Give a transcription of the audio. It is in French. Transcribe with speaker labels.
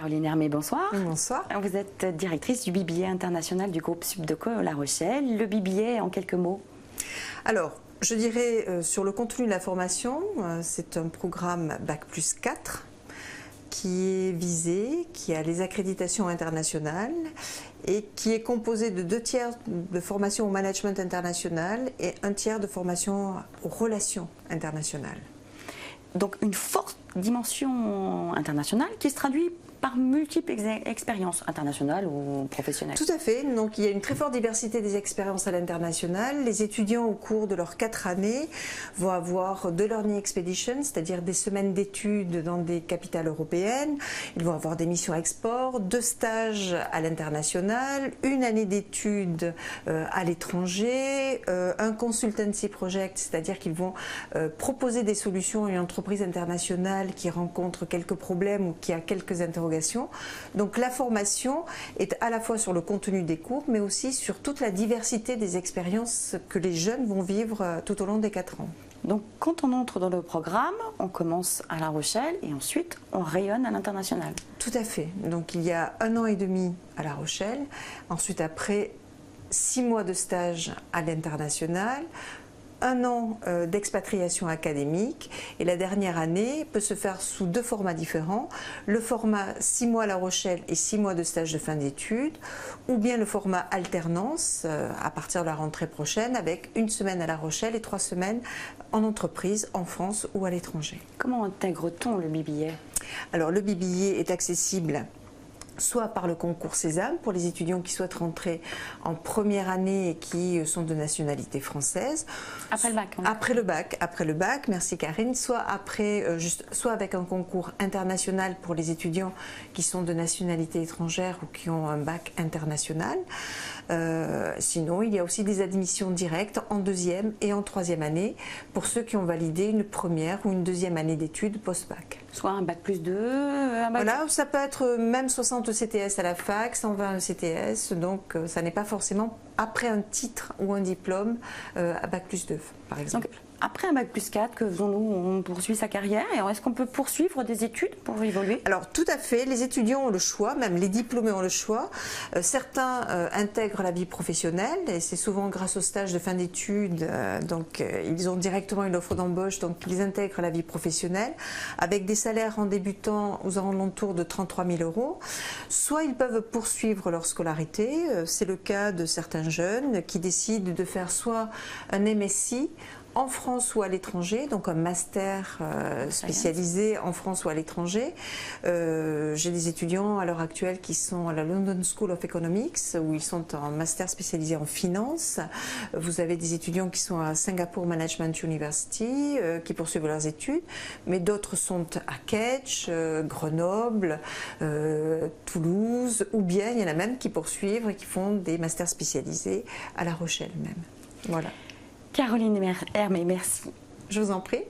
Speaker 1: Caroline Hermé, bonsoir.
Speaker 2: Bonsoir.
Speaker 1: Vous êtes directrice du BBA international du groupe Subdeco La Rochelle. Le BBA, en quelques mots?
Speaker 2: Alors, je dirais sur le contenu de la formation, c'est un programme Bac+4 qui est visé, qui a les accréditations internationales et qui est composé de 2 tiers de formation au management international et 1 tiers de formation aux relations internationales.
Speaker 1: Donc une forte dimension internationale qui se traduit par multiples expériences internationales ou professionnelles.
Speaker 2: Tout à fait. Donc il y a une très forte diversité des expériences à l'international. Les étudiants au cours de leurs 4 années vont avoir de learning expeditions, c'est-à-dire des semaines d'études dans des capitales européennes. Ils vont avoir des missions export, 2 stages à l'international, 1 année d'études à l'étranger, un consultancy project, c'est-à-dire qu'ils vont proposer des solutions à une entreprise internationale qui rencontre quelques problèmes ou qui a quelques interrogations. Donc la formation est à la fois sur le contenu des cours, mais aussi sur toute la diversité des expériences que les jeunes vont vivre tout au long des 4 ans.
Speaker 1: Donc quand on entre dans le programme, on commence à La Rochelle et ensuite on rayonne à l'international.
Speaker 2: Tout à fait. Donc il y a 1 an et demi à La Rochelle, ensuite après 6 mois de stage à l'international, 1 an d'expatriation académique et la dernière année peut se faire sous 2 formats différents. Le format 6 mois à La Rochelle et 6 mois de stage de fin d'études ou bien le format alternance à partir de la rentrée prochaine avec 1 semaine à La Rochelle et 3 semaines en entreprise en France ou à l'étranger.
Speaker 1: Comment intègre-t-on le BBA?
Speaker 2: Alors le BBA est accessible soit par le concours Sésame pour les étudiants qui souhaitent rentrer en première année et qui sont de nationalité française.
Speaker 1: Après le bac.
Speaker 2: Après le bac, merci Karine. Soit avec un concours international pour les étudiants qui sont de nationalité étrangère ou qui ont un bac international. Sinon, il y a aussi des admissions directes en 2e et en 3e année pour ceux qui ont validé une première ou une 2e année d'études post-bac.
Speaker 1: Soit un bac+2, un bac...
Speaker 2: Voilà, ça peut être même 60 CTS à la fac, 120 CTS, donc ça n'est pas forcément après un titre ou un diplôme à bac+2 par exemple.
Speaker 1: Donc, après un bac+4, que faisons-nous? On poursuit sa carrière et est-ce qu'on peut poursuivre des études pour évoluer?
Speaker 2: Alors tout à fait, les étudiants ont le choix, même les diplômés ont le choix. Certains intègrent la vie professionnelle et c'est souvent grâce au stage de fin d'études, donc ils ont directement une offre d'embauche, donc ils intègrent la vie professionnelle avec des salaires en débutant aux alentours de 33 000 €. Soit ils peuvent poursuivre leur scolarité, c'est le cas de certains jeunes qui décident de faire soit un MSI en France ou à l'étranger, donc un master spécialisé en France ou à l'étranger. J'ai des étudiants à l'heure actuelle qui sont à la London School of Economics, où ils sont en master spécialisé en finance. Vous avez des étudiants qui sont à Singapore Management University, qui poursuivent leurs études, mais d'autres sont à Ketch, Grenoble, Toulouse, ou bien il y en a même qui poursuivent et qui font des masters spécialisés à La Rochelle même. Voilà.
Speaker 1: Caroline Hermé, merci.
Speaker 2: Je vous en prie.